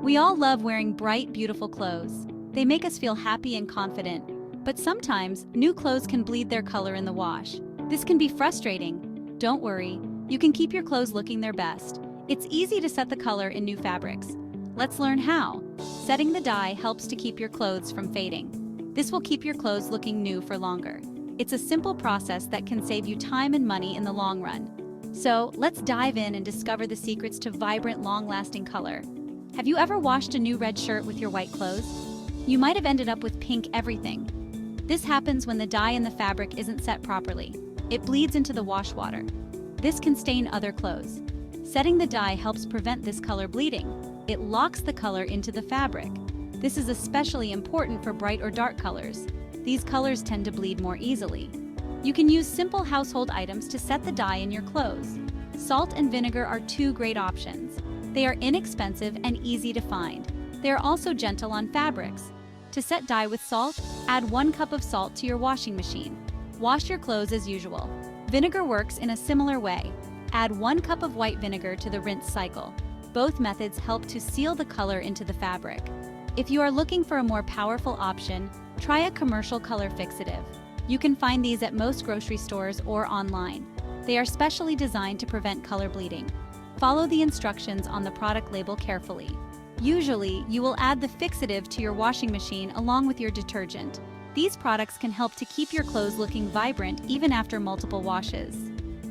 We all love wearing bright, beautiful clothes. They make us feel happy and confident. But sometimes, new clothes can bleed their color in the wash. This can be frustrating. Don't worry, you can keep your clothes looking their best. It's easy to set the color in new fabrics. Let's learn how. Setting the dye helps to keep your clothes from fading. This will keep your clothes looking new for longer. It's a simple process that can save you time and money in the long run. So, let's dive in and discover the secrets to vibrant, long-lasting color. Have you ever washed a new red shirt with your white clothes? You might have ended up with pink everything. This happens when the dye in the fabric isn't set properly. It bleeds into the wash water. This can stain other clothes. Setting the dye helps prevent this color bleeding. It locks the color into the fabric. This is especially important for bright or dark colors. These colors tend to bleed more easily. You can use simple household items to set the dye in your clothes. Salt and vinegar are two great options. They are inexpensive and easy to find. They are also gentle on fabrics. To set dye with salt, add 1 cup of salt to your washing machine. Wash your clothes as usual. Vinegar works in a similar way. Add 1 cup of white vinegar to the rinse cycle. Both methods help to seal the color into the fabric. If you are looking for a more powerful option, try a commercial color fixative. You can find these at most grocery stores or online. They are specially designed to prevent color bleeding. Follow the instructions on the product label carefully. Usually, you will add the fixative to your washing machine along with your detergent. These products can help to keep your clothes looking vibrant even after multiple washes.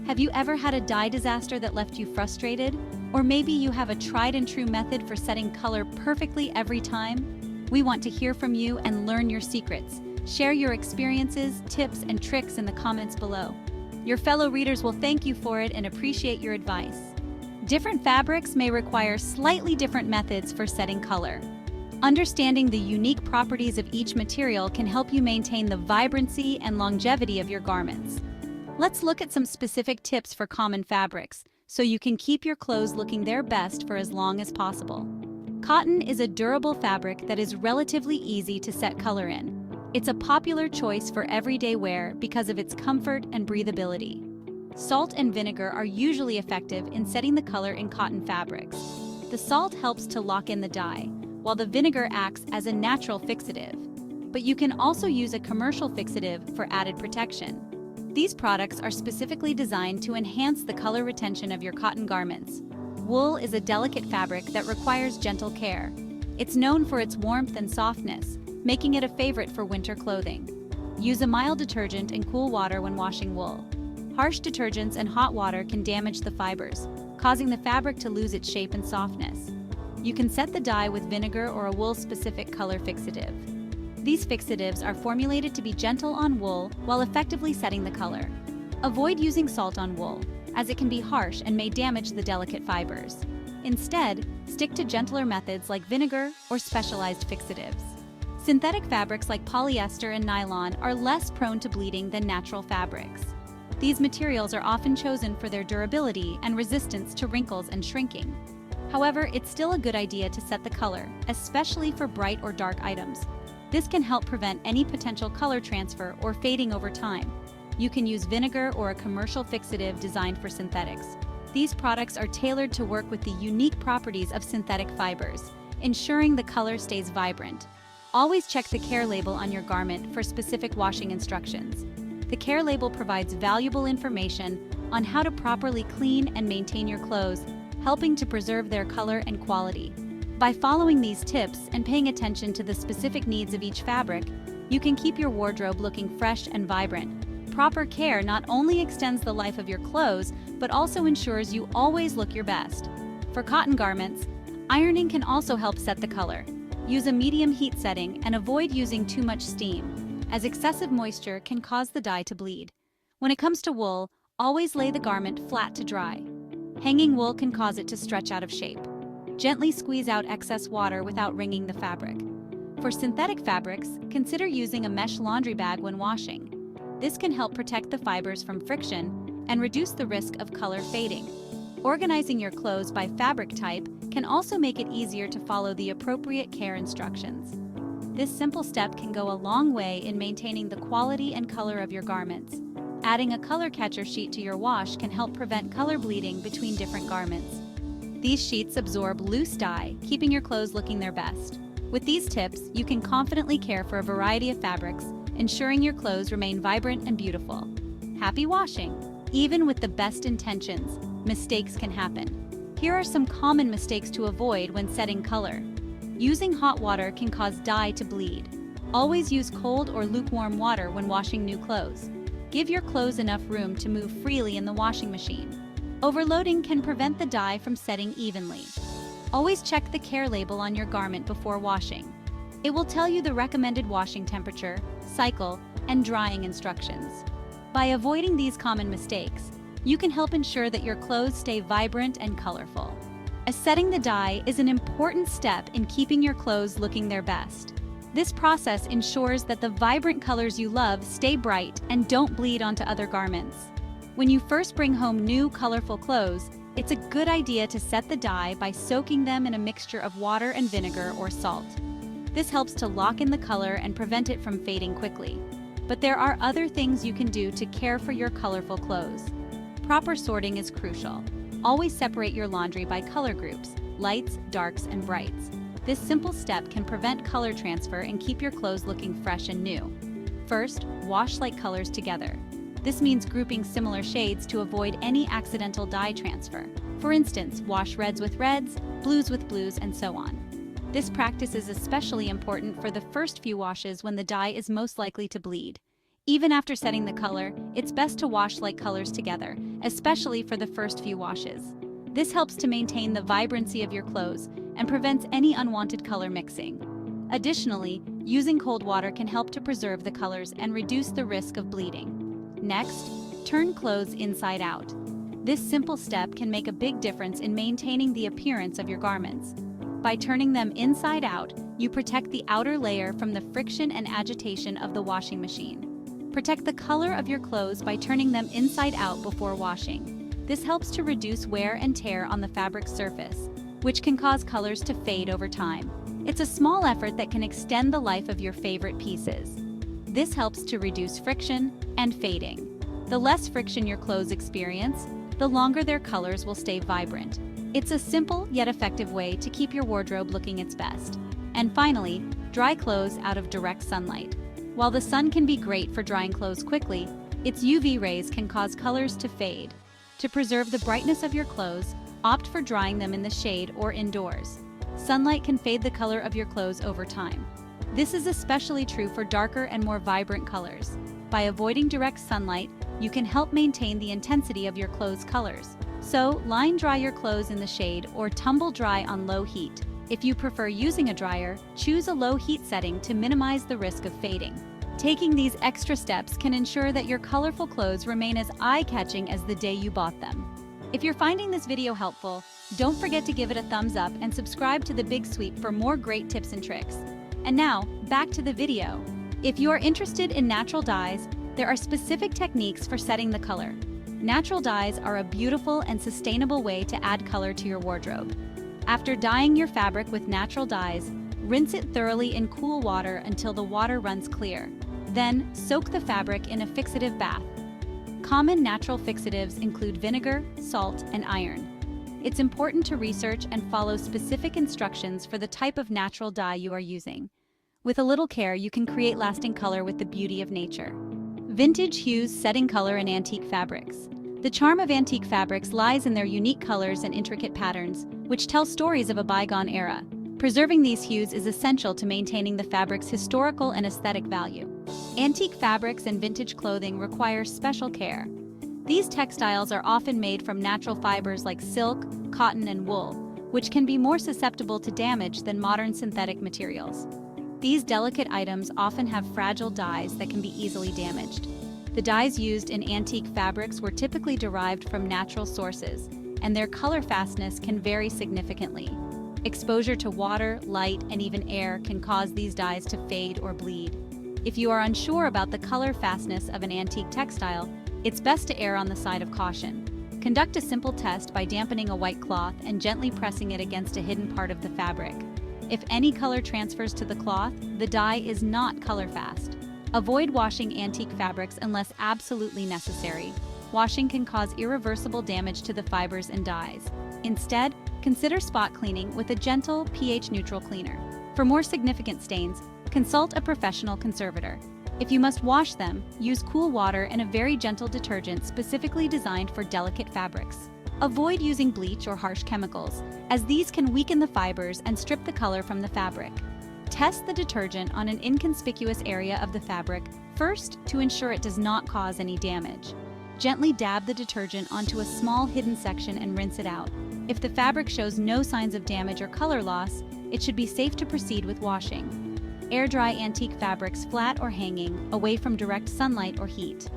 Have you ever had a dye disaster that left you frustrated? Or maybe you have a tried-and-true method for setting color perfectly every time? We want to hear from you and learn your secrets. Share your experiences, tips, and tricks in the comments below. Your fellow readers will thank you for it and appreciate your advice. Different fabrics may require slightly different methods for setting color. Understanding the unique properties of each material can help you maintain the vibrancy and longevity of your garments. Let's look at some specific tips for common fabrics, so you can keep your clothes looking their best for as long as possible. Cotton is a durable fabric that is relatively easy to set color in. It's a popular choice for everyday wear because of its comfort and breathability. Salt and vinegar are usually effective in setting the color in cotton fabrics. The salt helps to lock in the dye, while the vinegar acts as a natural fixative. But you can also use a commercial fixative for added protection. These products are specifically designed to enhance the color retention of your cotton garments. Wool is a delicate fabric that requires gentle care. It's known for its warmth and softness, making it a favorite for winter clothing. Use a mild detergent and cool water when washing wool. Harsh detergents and hot water can damage the fibers, causing the fabric to lose its shape and softness. You can set the dye with vinegar or a wool-specific color fixative. These fixatives are formulated to be gentle on wool while effectively setting the color. Avoid using salt on wool, as it can be harsh and may damage the delicate fibers. Instead, stick to gentler methods like vinegar or specialized fixatives. Synthetic fabrics like polyester and nylon are less prone to bleeding than natural fabrics. These materials are often chosen for their durability and resistance to wrinkles and shrinking. However, it's still a good idea to set the color, especially for bright or dark items. This can help prevent any potential color transfer or fading over time. You can use vinegar or a commercial fixative designed for synthetics. These products are tailored to work with the unique properties of synthetic fibers, ensuring the color stays vibrant. Always check the care label on your garment for specific washing instructions. The care label provides valuable information on how to properly clean and maintain your clothes, helping to preserve their color and quality. By following these tips and paying attention to the specific needs of each fabric, you can keep your wardrobe looking fresh and vibrant. Proper care not only extends the life of your clothes, but also ensures you always look your best. For cotton garments, ironing can also help set the color. Use a medium heat setting and avoid using too much steam, as excessive moisture can cause the dye to bleed. When it comes to wool, always lay the garment flat to dry. Hanging wool can cause it to stretch out of shape. Gently squeeze out excess water without wringing the fabric. For synthetic fabrics, consider using a mesh laundry bag when washing. This can help protect the fibers from friction and reduce the risk of color fading. Organizing your clothes by fabric type can also make it easier to follow the appropriate care instructions. This simple step can go a long way in maintaining the quality and color of your garments. Adding a color catcher sheet to your wash can help prevent color bleeding between different garments. These sheets absorb loose dye, keeping your clothes looking their best. With these tips, you can confidently care for a variety of fabrics, ensuring your clothes remain vibrant and beautiful. Happy washing! Even with the best intentions, mistakes can happen. Here are some common mistakes to avoid when setting color. Using hot water can cause dye to bleed. Always use cold or lukewarm water when washing new clothes. Give your clothes enough room to move freely in the washing machine. Overloading can prevent the dye from setting evenly. Always check the care label on your garment before washing. It will tell you the recommended washing temperature, cycle, and drying instructions. By avoiding these common mistakes, you can help ensure that your clothes stay vibrant and colorful. Setting the dye is an important step in keeping your clothes looking their best. This process ensures that the vibrant colors you love stay bright and don't bleed onto other garments. When you first bring home new, colorful clothes, it's a good idea to set the dye by soaking them in a mixture of water and vinegar or salt. This helps to lock in the color and prevent it from fading quickly. But there are other things you can do to care for your colorful clothes. Proper sorting is crucial. Always separate your laundry by color groups: lights, darks, and brights. This simple step can prevent color transfer and keep your clothes looking fresh and new. First, wash light colors together. This means grouping similar shades to avoid any accidental dye transfer. For instance, wash reds with reds, blues with blues, and so on. This practice is especially important for the first few washes when the dye is most likely to bleed. Even after setting the color, it's best to wash light colors together, especially for the first few washes. This helps to maintain the vibrancy of your clothes and prevents any unwanted color mixing. Additionally, using cold water can help to preserve the colors and reduce the risk of bleeding. Next, turn clothes inside out. This simple step can make a big difference in maintaining the appearance of your garments. By turning them inside out, you protect the outer layer from the friction and agitation of the washing machine. Protect the color of your clothes by turning them inside out before washing. This helps to reduce wear and tear on the fabric surface, which can cause colors to fade over time. It's a small effort that can extend the life of your favorite pieces. This helps to reduce friction and fading. The less friction your clothes experience, the longer their colors will stay vibrant. It's a simple yet effective way to keep your wardrobe looking its best. And finally, dry clothes out of direct sunlight. While the sun can be great for drying clothes quickly, its UV rays can cause colors to fade. To preserve the brightness of your clothes, opt for drying them in the shade or indoors. Sunlight can fade the color of your clothes over time. This is especially true for darker and more vibrant colors. By avoiding direct sunlight, you can help maintain the intensity of your clothes' colors. So, line dry your clothes in the shade or tumble dry on low heat. If you prefer using a dryer, choose a low heat setting to minimize the risk of fading. Taking these extra steps can ensure that your colorful clothes remain as eye-catching as the day you bought them. If you're finding this video helpful, don't forget to give it a thumbs up and subscribe to The Big Sweep for more great tips and tricks. And now, back to the video. If you are interested in natural dyes, there are specific techniques for setting the color. Natural dyes are a beautiful and sustainable way to add color to your wardrobe. After dyeing your fabric with natural dyes, rinse it thoroughly in cool water until the water runs clear. Then, soak the fabric in a fixative bath. Common natural fixatives include vinegar, salt, and iron. It's important to research and follow specific instructions for the type of natural dye you are using. With a little care, you can create lasting color with the beauty of nature. Vintage hues setting color in antique fabrics. The charm of antique fabrics lies in their unique colors and intricate patterns, which tell stories of a bygone era. Preserving these hues is essential to maintaining the fabric's historical and aesthetic value. Antique fabrics and vintage clothing require special care. These textiles are often made from natural fibers like silk, cotton, and wool, which can be more susceptible to damage than modern synthetic materials. These delicate items often have fragile dyes that can be easily damaged. The dyes used in antique fabrics were typically derived from natural sources, and their color fastness can vary significantly. Exposure to water, light, and even air can cause these dyes to fade or bleed. If you are unsure about the color fastness of an antique textile, it's best to err on the side of caution. Conduct a simple test by dampening a white cloth and gently pressing it against a hidden part of the fabric. If any color transfers to the cloth, the dye is not color fast. Avoid washing antique fabrics unless absolutely necessary. Washing can cause irreversible damage to the fibers and dyes. Instead, consider spot cleaning with a gentle pH-neutral cleaner. For more significant stains, consult a professional conservator. If you must wash them, use cool water and a very gentle detergent specifically designed for delicate fabrics. Avoid using bleach or harsh chemicals, as these can weaken the fibers and strip the color from the fabric. Test the detergent on an inconspicuous area of the fabric first to ensure it does not cause any damage. Gently dab the detergent onto a small hidden section and rinse it out. If the fabric shows no signs of damage or color loss, it should be safe to proceed with washing. Air dry antique fabrics flat or hanging, away from direct sunlight or heat.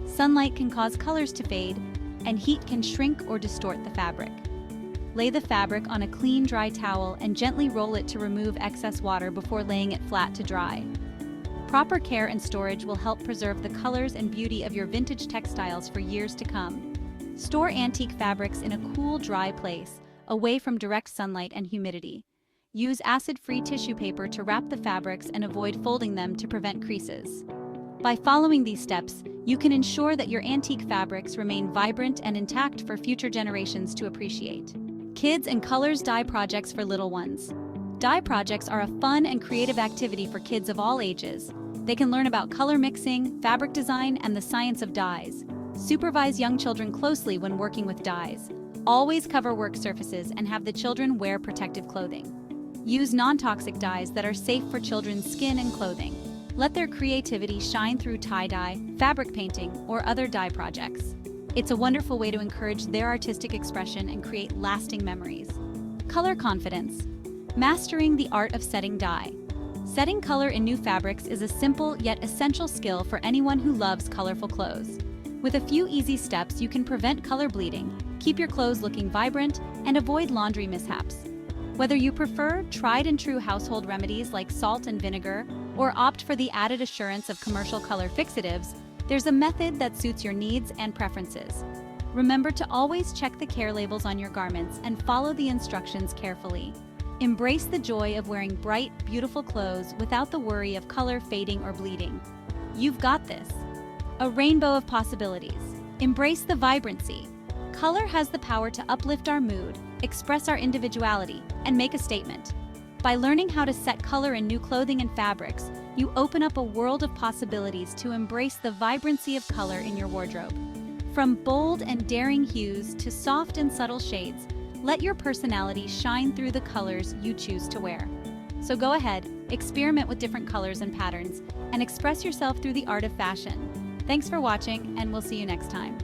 Sunlight can cause colors to fade, and heat can shrink or distort the fabric. Lay the fabric on a clean, dry towel and gently roll it to remove excess water before laying it flat to dry. Proper care and storage will help preserve the colors and beauty of your vintage textiles for years to come. Store antique fabrics in a cool, dry place, away from direct sunlight and humidity. Use acid-free tissue paper to wrap the fabrics and avoid folding them to prevent creases. By following these steps, you can ensure that your antique fabrics remain vibrant and intact for future generations to appreciate. Kids and Colors Dye Projects for Little Ones. Dye projects are a fun and creative activity for kids of all ages. They can learn about color mixing, fabric design, and the science of dyes. Supervise young children closely when working with dyes. Always cover work surfaces and have the children wear protective clothing. Use non-toxic dyes that are safe for children's skin and clothing. Let their creativity shine through tie-dye, fabric painting, or other dye projects. It's a wonderful way to encourage their artistic expression and create lasting memories. Color confidence. Mastering the art of setting dye. Setting color in new fabrics is a simple yet essential skill for anyone who loves colorful clothes. With a few easy steps, you can prevent color bleeding, keep your clothes looking vibrant, and avoid laundry mishaps. Whether you prefer tried and true household remedies like salt and vinegar, or opt for the added assurance of commercial color fixatives, there's a method that suits your needs and preferences. Remember to always check the care labels on your garments and follow the instructions carefully. Embrace the joy of wearing bright, beautiful clothes without the worry of color fading or bleeding. You've got this. A rainbow of possibilities. Embrace the vibrancy. Color has the power to uplift our mood, express our individuality, and make a statement. By learning how to set color in new clothing and fabrics, you open up a world of possibilities to embrace the vibrancy of color in your wardrobe. From bold and daring hues to soft and subtle shades, let your personality shine through the colors you choose to wear. So go ahead, experiment with different colors and patterns, and express yourself through the art of fashion. Thanks for watching, and we'll see you next time.